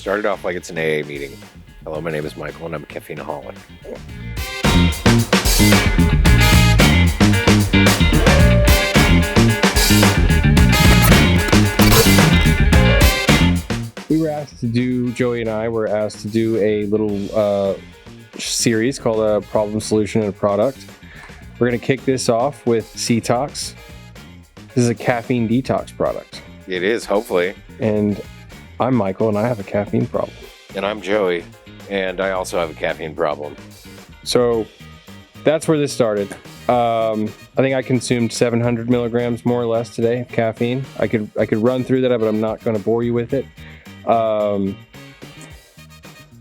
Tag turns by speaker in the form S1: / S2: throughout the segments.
S1: Started off like it's an AA meeting. Hello, my name is Michael, and I'm a caffeineaholic.
S2: Joey and I were asked to do a little series called a problem, solution, and a product. We're going to kick this off with C-Tox. This is a caffeine detox product.
S1: It is, hopefully.
S2: And I'm Michael, and I have a caffeine problem.
S1: And I'm Joey, and I also have a caffeine problem.
S2: So that's where this started. I think I consumed 700 milligrams more or less today of caffeine. I could run through that, but I'm not going to bore you with it. I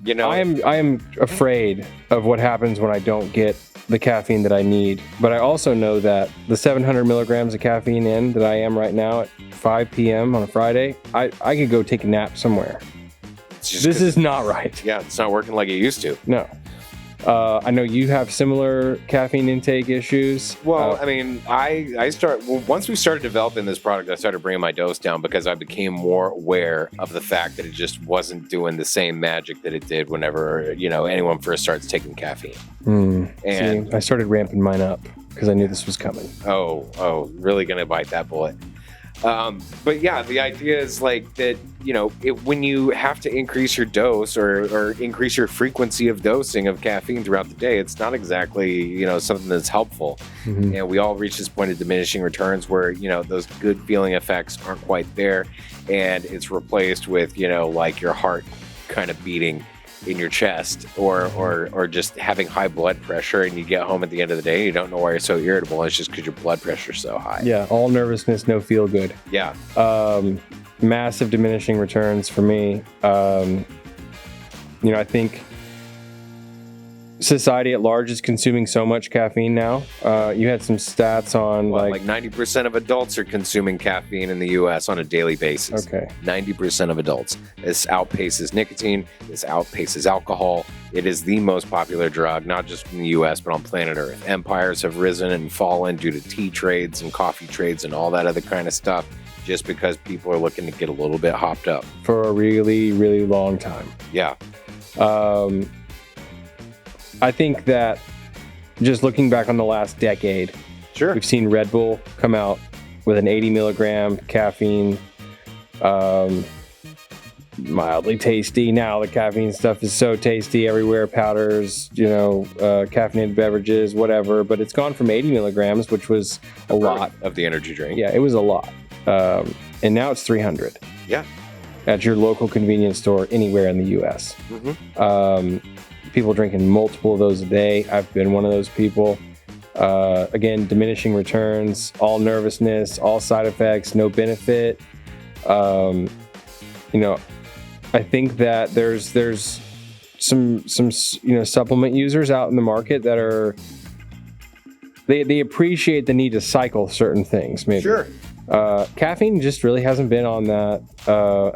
S2: am afraid of what happens when I don't get the caffeine that I need. But I also know that the 700 milligrams of caffeine in that I am right now at 5 p.m. on a Friday, I could go take a nap somewhere. This is not right.
S1: Yeah, it's not working like it used to.
S2: No. I know you have similar caffeine intake issues.
S1: Well, I mean, once we started developing this product, I started bringing my dose down because I became more aware of the fact that it just wasn't doing the same magic that it did whenever, anyone first starts taking caffeine.
S2: And I started ramping mine up because I knew this was coming.
S1: Oh, really going to bite that bullet. But yeah, the idea is like that, when you have to increase your dose or increase your frequency of dosing of caffeine throughout the day, it's not exactly, something that's helpful. Mm-hmm. And we all reach this point of diminishing returns where, those good feeling effects aren't quite there. And it's replaced with, like your heart kind of beating in your chest or just having high blood pressure, and you get home at the end of the day and you don't know why you're so irritable. It's just because your blood pressure's so high.
S2: Yeah, all nervousness, no feel good.
S1: Yeah.
S2: Massive diminishing returns for me. I think society at large is consuming so much caffeine now. You had some stats on
S1: like 90% of adults are consuming caffeine in the U.S. on a daily basis.
S2: Okay.
S1: 90% of adults. This outpaces nicotine. This outpaces alcohol. It is the most popular drug, not just in the U.S., but on planet Earth. Empires have risen and fallen due to tea trades and coffee trades and all that other kind of stuff, just because people are looking to get a little bit hopped up.
S2: For a really, really long time.
S1: Yeah.
S2: I think that just looking back on the last decade,
S1: sure,
S2: we've seen Red Bull come out with an 80 milligram caffeine, mildly tasty. Now the caffeine stuff is so tasty everywhere, powders, caffeinated beverages, whatever. But it's gone from 80 milligrams, which was a lot
S1: of the energy drink.
S2: Yeah, it was a lot. And now it's 300.
S1: Yeah.
S2: At your local convenience store anywhere in the U.S.
S1: Mm-hmm.
S2: People drinking multiple of those a day. I've been one of those people. Again, diminishing returns, all nervousness, all side effects, no benefit. I think that there's some supplement users out in the market that are they appreciate the need to cycle certain things. Maybe.
S1: Sure.
S2: Caffeine just really hasn't been on that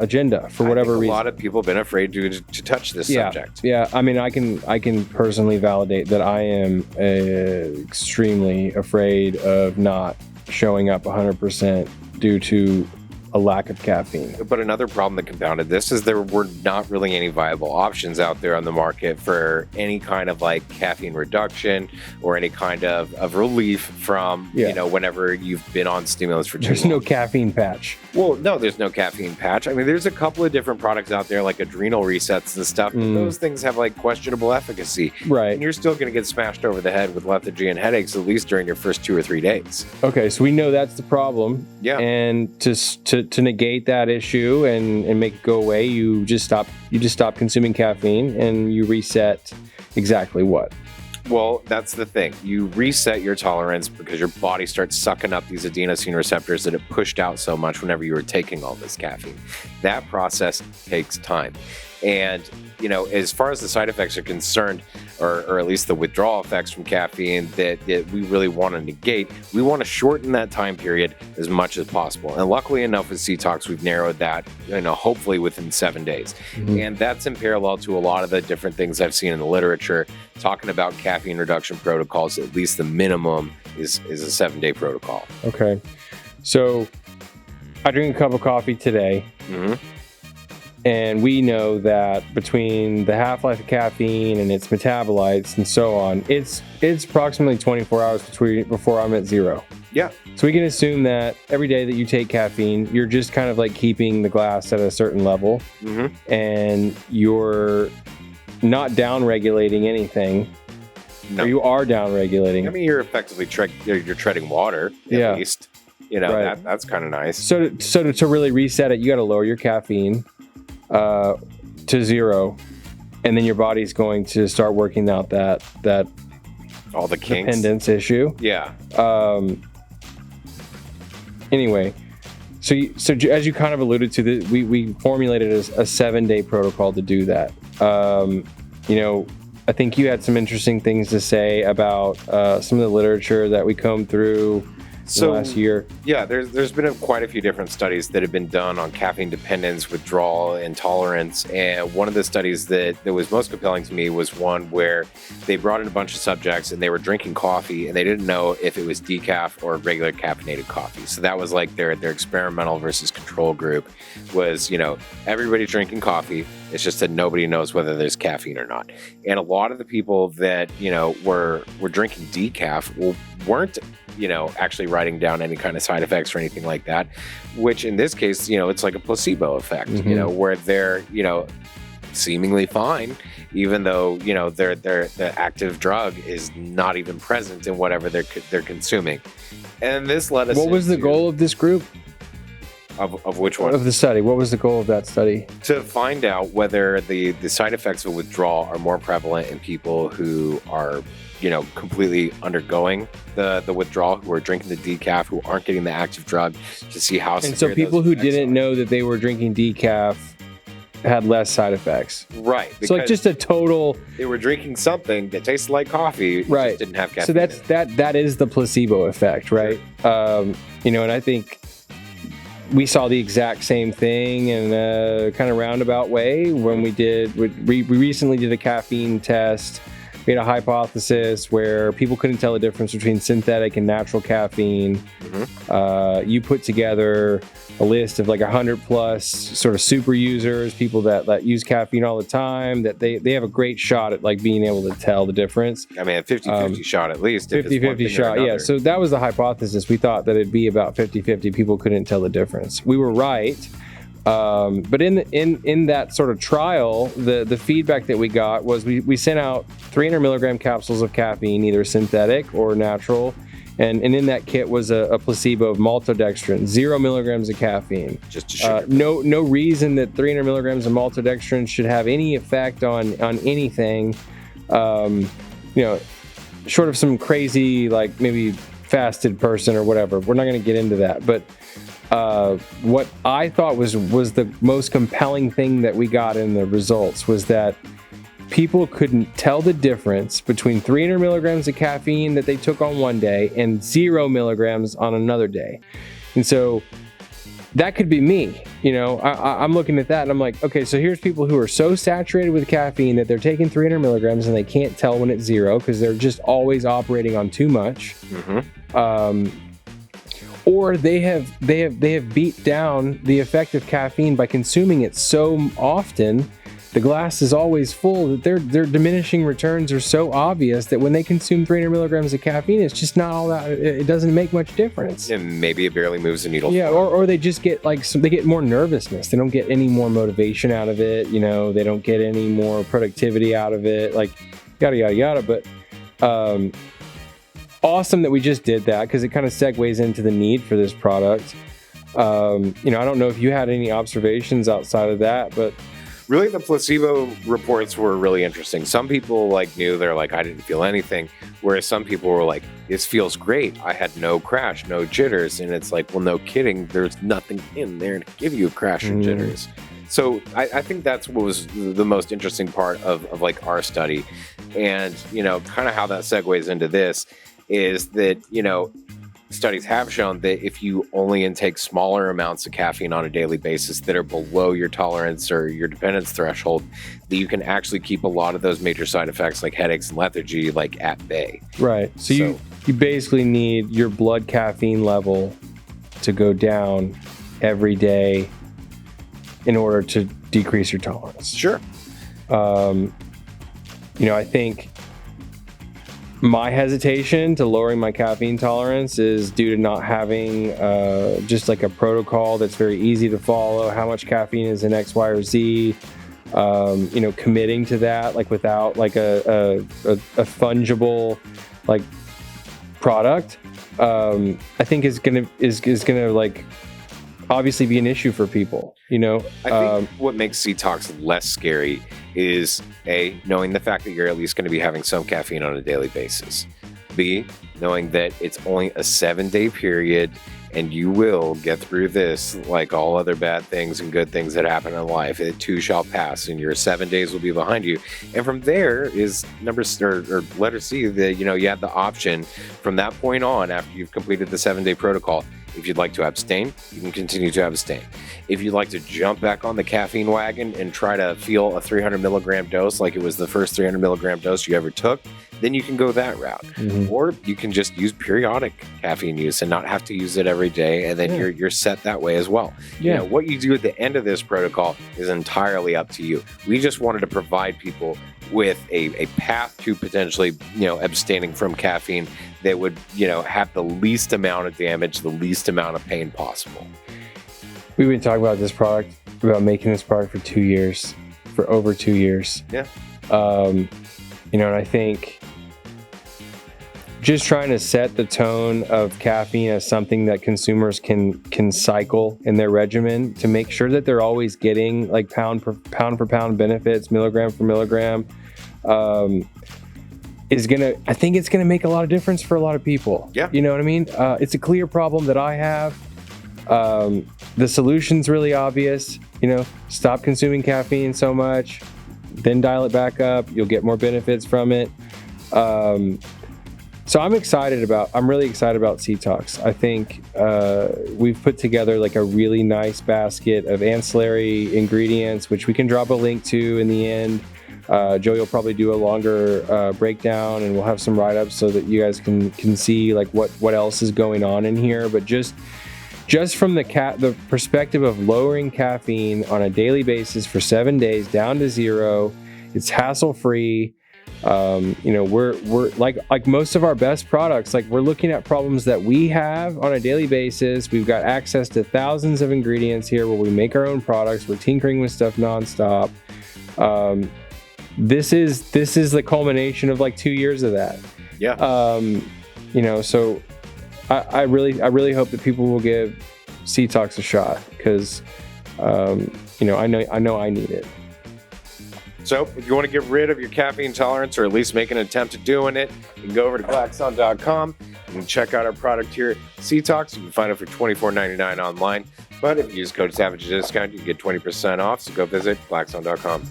S2: agenda for whatever reason.
S1: A lot of people have been afraid to touch this subject.
S2: Yeah, I mean, I can personally validate that I am extremely afraid of not showing up 100% due to a lack of caffeine.
S1: But another problem that compounded this is there were not really any viable options out there on the market for any kind of like caffeine reduction or any kind of relief from, whenever you've been on stimulants for too long.
S2: There's no caffeine patch.
S1: Well, no, there's no caffeine patch. I mean, there's a couple of different products out there like adrenal resets and stuff. But those things have like questionable efficacy.
S2: Right.
S1: And you're still going to get smashed over the head with lethargy and headaches at least during your first 2 or 3 days.
S2: Okay, so we know that's the problem.
S1: Yeah.
S2: And to negate that issue and make it go away, you just stop consuming caffeine and you reset exactly what?
S1: Well, that's the thing. You reset your tolerance because your body starts sucking up these adenosine receptors that it pushed out so much whenever you were taking all this caffeine. That process takes time. And, as far as the side effects are concerned, or at least the withdrawal effects from caffeine that we really want to negate, we want to shorten that time period as much as possible. And luckily enough with C-Tox, we've narrowed that, hopefully within 7 days. Mm-hmm. And that's in parallel to a lot of the different things I've seen in the literature talking about caffeine reduction protocols. At least the minimum is a 7-day protocol.
S2: Okay. So I drink a cup of coffee today.
S1: Mm-hmm.
S2: And we know that between the half-life of caffeine and its metabolites and so on, it's approximately 24 hours before I'm at zero.
S1: Yeah.
S2: So we can assume that every day that you take caffeine, you're just kind of like keeping the glass at a certain level, and you're not down-regulating anything.
S1: No.
S2: Or you are down-regulating.
S1: I mean, you're effectively you're treading water, at least. You know,
S2: Right.
S1: that's kind of nice.
S2: So to really reset it, you got to lower your caffeine to zero, and then your body's going to start working out that
S1: All the kinks.
S2: dependence issue.
S1: Yeah.
S2: Anyway, so as you kind of alluded to, we formulated a 7-day protocol to do that. You know, I think you had some interesting things to say about some of the literature that we combed through last year.
S1: Yeah, there's been quite a few different studies that have been done on caffeine dependence, withdrawal, and tolerance. And one of the studies that was most compelling to me was one where they brought in a bunch of subjects and they were drinking coffee and they didn't know if it was decaf or regular caffeinated coffee. So that was like their experimental versus control group was, you know, everybody drinking coffee. It's just that nobody knows whether there's caffeine or not. And a lot of the people that, you know, were drinking decaf weren't, you know, actually writing down any kind of side effects or anything like that, which in this case, you know, it's like a placebo effect, you know, where they're, you know, seemingly fine, even though, you know, the active drug is not even present in whatever they're consuming. And this led us
S2: What was the goal of this group?
S1: Of which one?
S2: Of the study. What was the goal of that study?
S1: To find out whether the side effects of withdrawal are more prevalent in people who are, you know, completely undergoing the withdrawal, who are drinking the decaf, who aren't getting the active drug, to see how severe.
S2: And so people who didn't
S1: are.
S2: know that they were drinking decaf had less side effects.
S1: Right.
S2: So like just a total.
S1: They were drinking something that tasted like coffee,
S2: Right.
S1: just didn't have caffeine.
S2: So that is the placebo effect, right? You know, and I think we saw the exact same thing in a kind of roundabout way when we recently did a caffeine test. We had a hypothesis where people couldn't tell the difference between synthetic and natural caffeine. You put together a list of like 100 plus sort of super users, people that use caffeine all the time, that they have a great shot at like being able to tell the difference.
S1: I mean, a 50-50 shot at least.
S2: 50-50 shot, yeah. So that was the hypothesis. We thought that it'd be about 50-50. People couldn't tell the difference. We were right. But in that sort of trial, the feedback that we got was we sent out 300 milligram capsules of caffeine, either synthetic or natural, and in that kit was a placebo of maltodextrin, 0 milligrams of caffeine.
S1: Just sugar.
S2: No reason that 300 milligrams of maltodextrin should have any effect on anything. You know, short of some crazy like maybe fasted person or whatever. We're not going to get into that, but. What I thought was the most compelling thing that we got in the results was that people couldn't tell the difference between 300 milligrams of caffeine that they took on one day and 0 milligrams on another day. And so that could be me. You know, I'm looking at that and I'm like, okay, so here's people who are so saturated with caffeine that they're taking 300 milligrams and they can't tell when it's 0 because they're just always operating on too much. Or they have beat down the effect of caffeine by consuming it so often, the glass is always full, that their diminishing returns are so obvious that when they consume 300 milligrams of caffeine, it's just not all that, it doesn't make much difference.
S1: And maybe it barely moves the needle.
S2: Yeah, or they just get they get more nervousness. They don't get any more motivation out of it. You know, they don't get any more productivity out of it. Like yada yada yada. But awesome that we just did that because it kind of segues into the need for this product. You know, I don't know if you had any observations outside of that, but
S1: really the placebo reports were really interesting. Some people like knew, they're like, I didn't feel anything, whereas some people were like, this feels great, I had no crash, no jitters. And it's like, well, no kidding, there's nothing in there to give you a crash or jitters. So I think that's what was the most interesting part of like our study. And, you know, kind of how that segues into this is that, you know, studies have shown that if you only intake smaller amounts of caffeine on a daily basis that are below your tolerance or your dependence threshold, that you can actually keep a lot of those major side effects like headaches and lethargy like at bay.
S2: Right. So you basically need your blood caffeine level to go down every day in order decrease your tolerance.
S1: Sure.
S2: I think my hesitation to lowering my caffeine tolerance is due to not having just like a protocol that's very easy to follow. How much caffeine is in X, Y, or Z? Committing to that, like without like a fungible like product, I think is gonna like obviously be an issue for people.
S1: I think what makes C-Tox less scary is A, knowing the fact that you're at least going to be having some caffeine on a daily basis. B, knowing that it's only a 7-day period and you will get through this like all other bad things and good things that happen in life. It too shall pass and your 7 days will be behind you. And from there is letter C that, you have the option from that point on after you've completed the 7-day protocol. If you'd like to abstain, you can continue to abstain. If you'd like to jump back on the caffeine wagon and try to feel a 300 milligram dose like it was the first 300 milligram dose you ever took, then you can go that route.
S2: Mm-hmm.
S1: Or you can just use periodic caffeine use and not have to use it every day, and then you're set that way as well.
S2: Yeah.
S1: What you do at the end of this protocol is entirely up to you. We just wanted to provide people with a path to potentially, abstaining from caffeine that would, have the least amount of damage, the least amount of pain possible.
S2: We've been talking about this product, about making this product for over 2 years.
S1: Yeah.
S2: And I think just trying to set the tone of caffeine as something that consumers can cycle in their regimen to make sure that they're always getting like pound for pound benefits, milligram for milligram, I think it's gonna make a lot of difference for a lot of people.
S1: Yeah.
S2: You know what I mean? It's a clear problem that I have. The solution's really obvious. Stop consuming caffeine so much, then dial it back up. You'll get more benefits from it. So I'm really excited about C-Tox. I think we've put together like a really nice basket of ancillary ingredients, which we can drop a link to in the end. Joe, you'll probably do a longer breakdown, and we'll have some write-ups so that you guys can see like what else is going on in here. But just from the perspective of lowering caffeine on a daily basis for 7 days down to 0, it's hassle-free. We're like most of our best products, like we're looking at problems that we have on a daily basis. We've got access to thousands of ingredients here where we make our own products. We're tinkering with stuff nonstop. This is the culmination of like 2 years of that.
S1: Yeah.
S2: So I really hope that people will give C-Tox a shot because, I know I need it.
S1: So if you want to get rid of your caffeine tolerance, or at least make an attempt at doing it, you can go over to Glaxon.com. You can check out our product here, C-Tox. You can find it for $24.99 online. But if you use code SAVAGE discount, you can get 20% off. So go visit Glaxon.com.